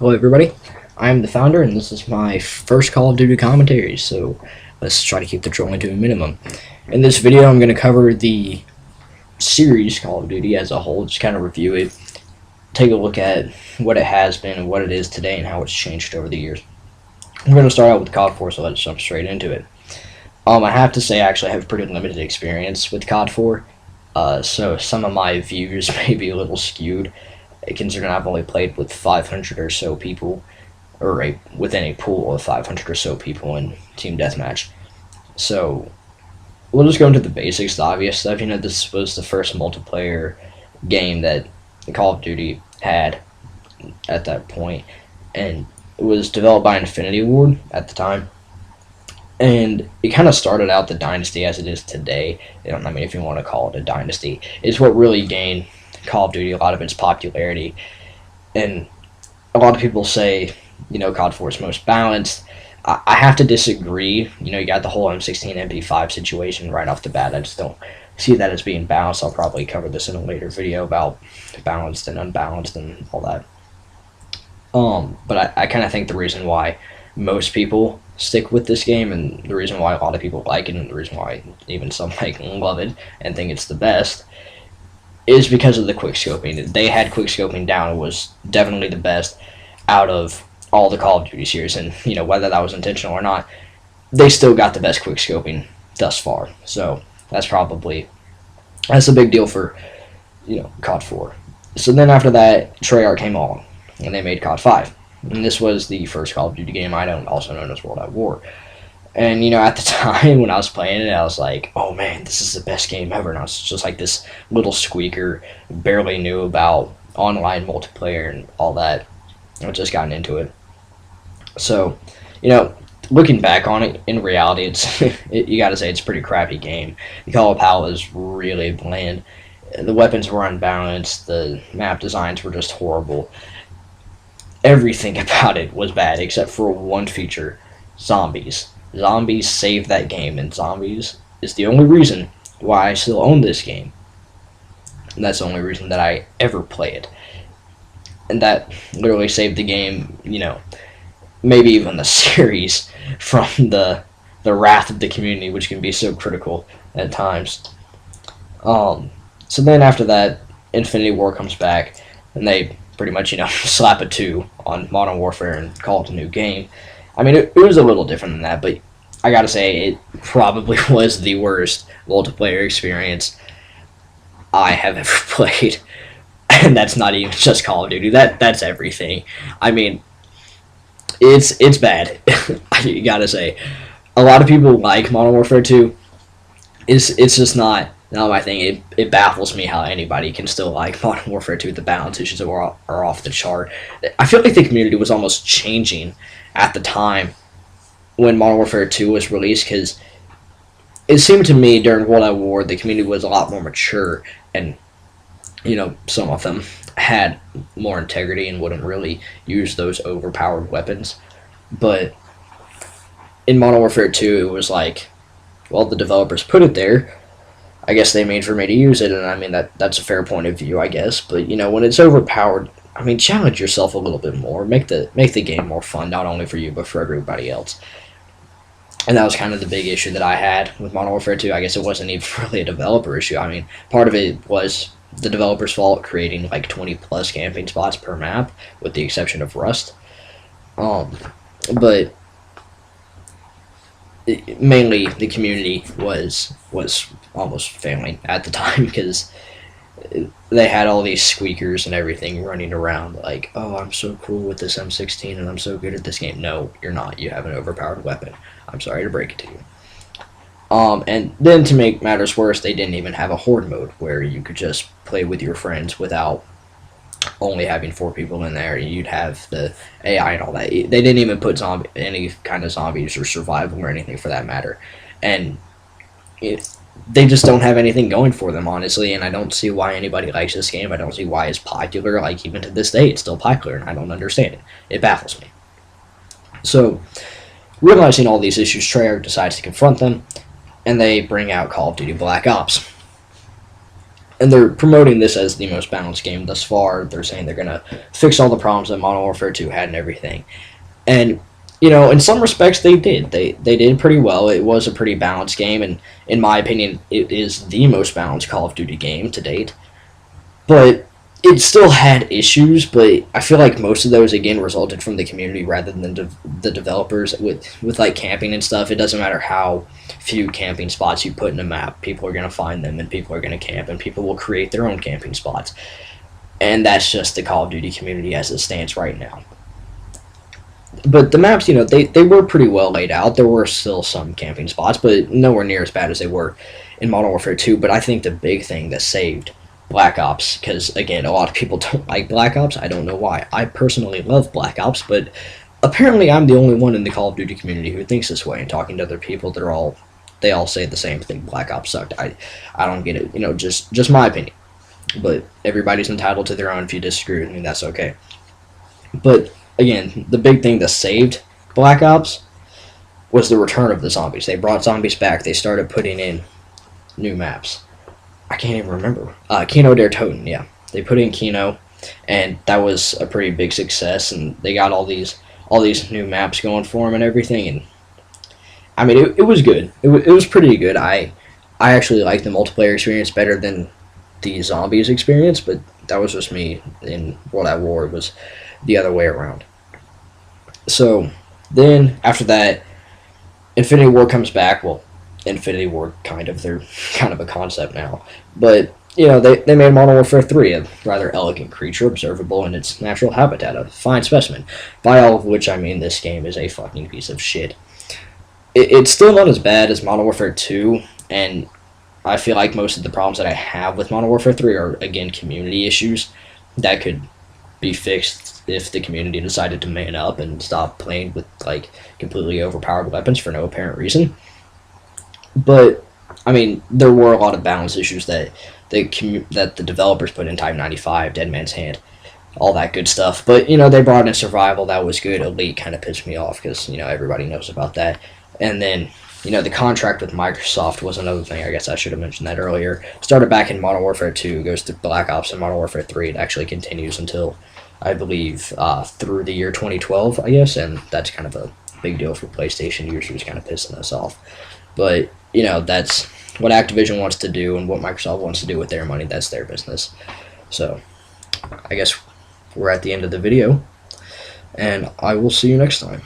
Hello everybody, I'm the founder and this is my first Call of Duty commentary, so let's try to keep the trolling to a minimum. In this video I'm going to cover the series Call of Duty as a whole, just kind of review it, take a look at what it has been and what it is today and how it's changed over the years. We're going to start out with COD 4, so let's jump straight into it. I have to say I actually have pretty limited experience with COD 4, so some of my views may be a little skewed, considering I've only played with 500 or so people, or within a pool of 500 or so people in Team Deathmatch. So we'll just go into the basics, the obvious stuff. You know, this was the first multiplayer game that Call of Duty had at that point, and it was developed by Infinity Ward at the time. And it kind of started out the dynasty as it is today. I mean, if you want to call it a dynasty, it's what really gained Call of Duty a lot of its popularity. And a lot of people say, you know, COD 4 is most balanced. I have to disagree. You know, you got the whole M16 MP5 situation right off the bat. I just don't see that as being balanced. I'll probably cover this in a later video about balanced and unbalanced and all that. But I kind of think the reason why most people stick with this game, and the reason why a lot of people like it, and the reason why even some love it and think it's the best, is because of the quickscoping. They had quickscoping down. It was definitely the best out of all the Call of Duty series, and you know, whether that was intentional or not, they still got the best quickscoping thus far. So that's a big deal for, you know, COD 4. So then after that, Treyarch came along and they made COD 5. And this was the first Call of Duty game I owned, also known as World at War. And, you know, at the time when I was playing it, I was like, oh man, this is the best game ever. And I was just like this little squeaker, barely knew about online multiplayer and all that. I've just gotten into it. So, you know, looking back on it, in reality, you gotta say it's a pretty crappy game. The color palette is really bland. The weapons were unbalanced. The map designs were just horrible. Everything about it was bad except for one feature: zombies. Zombies saved that game, and zombies is the only reason why I still own this game. And that's the only reason that I ever play it. And that literally saved the game, you know, maybe even the series, from the wrath of the community, which can be so critical at times. So then after that, Infinity Ward comes back, and they pretty much, you know, slap a 2 on Modern Warfare and call it a new game. I mean, it was a little different than that, but I gotta say, it probably was the worst multiplayer experience I have ever played. And that's not even just Call of Duty. That's everything. I mean, it's bad. You gotta say, a lot of people like Modern Warfare 2. It's just not my thing. It baffles me how anybody can still like Modern Warfare 2. The balance issues are off the chart. I feel like the community was almost changing at the time when Modern Warfare 2 was released, because it seemed to me during World at War the community was a lot more mature, and you know, some of them had more integrity and wouldn't really use those overpowered weapons. But in Modern Warfare 2, it was like, well, the developers put it there, I guess they made for me to use it, and I mean, that's a fair point of view, I guess. But you know, when it's overpowered, I mean, challenge yourself a little bit more, make the game more fun, not only for you but for everybody else. And that was kind of the big issue that I had with Modern Warfare 2. I guess it wasn't even really a developer issue. I mean, part of it was the developer's fault, creating like 20 plus camping spots per map, with the exception of Rust. But mainly the community was almost failing at the time, because they had all these squeakers and everything running around like, oh, I'm so cool with this M16 and I'm so good at this game. No, you're not. You have an overpowered weapon. I'm sorry to break it to you. And then to make matters worse, they didn't even have a horde mode where you could just play with your friends without only having 4 people in there. You'd have the AI and all that. They didn't even put any kind of zombies or survival or anything for that matter. And they just don't have anything going for them, honestly, and I don't see why anybody likes this game. I don't see why it's popular. Like, even to this day, it's still popular, and I don't understand it. It baffles me. So, realizing all these issues, Treyarch decides to confront them, and they bring out Call of Duty Black Ops. and they're promoting this as the most balanced game thus far. They're saying they're gonna fix all the problems that Modern Warfare 2 had and everything. And in some respects, they did. They did pretty well. It was a pretty balanced game, and in my opinion, it is the most balanced Call of Duty game to date. But it still had issues. But I feel like most of those again resulted from the community rather than the developers. With like camping and stuff, it doesn't matter how few camping spots you put in a map. People are gonna find them, and people are gonna camp, and people will create their own camping spots. And that's just the Call of Duty community as it stands right now. But the maps, they were pretty well laid out. There were still some camping spots, but nowhere near as bad as they were in Modern Warfare 2. But I think the big thing that saved Black Ops, because again, a lot of people don't like Black Ops. I don't know why. I personally love Black Ops, but apparently I'm the only one in the Call of Duty community who thinks this way. And talking to other people, they all say the same thing. Black Ops sucked. I don't get it. Just my opinion. But everybody's entitled to their own. If you disagree with me, that's okay. But again, the big thing that saved Black Ops was the return of the zombies. They brought zombies back. They started putting in new maps. I can't even remember. Kino der Toten, yeah. They put in Kino, and that was a pretty big success. And they got all these new maps going for them and everything. And I mean, it was good. It was pretty good. I actually liked the multiplayer experience better than the zombies experience, but that was just me. In World at War, it was the other way around. So then after that, Infinity War comes back. Well, Infinity War they're kind of a concept now, but they made Modern Warfare 3 a rather elegant creature, observable in its natural habitat, a fine specimen. By all of which I mean this game is a fucking piece of shit. It's still not as bad as Modern Warfare 2, and I feel like most of the problems that I have with Modern Warfare 3 are again community issues that could be fixed if the community decided to man up and stop playing with like completely overpowered weapons for no apparent reason. But I mean, there were a lot of balance issues that the developers put in Type 95, Dead Man's Hand, all that good stuff. But they brought in survival, that was good. Elite kind of pissed me off because everybody knows about that. And then the contract with Microsoft was another thing. I guess I should have mentioned that earlier. Started back in Modern Warfare 2, goes to Black Ops and Modern Warfare 3. It actually continues until I believe through the year 2012, I guess, and that's kind of a big deal for PlayStation users, kind of pissing us off. But that's what Activision wants to do, and what Microsoft wants to do with their money. That's their business. So I guess we're at the end of the video, and I will see you next time.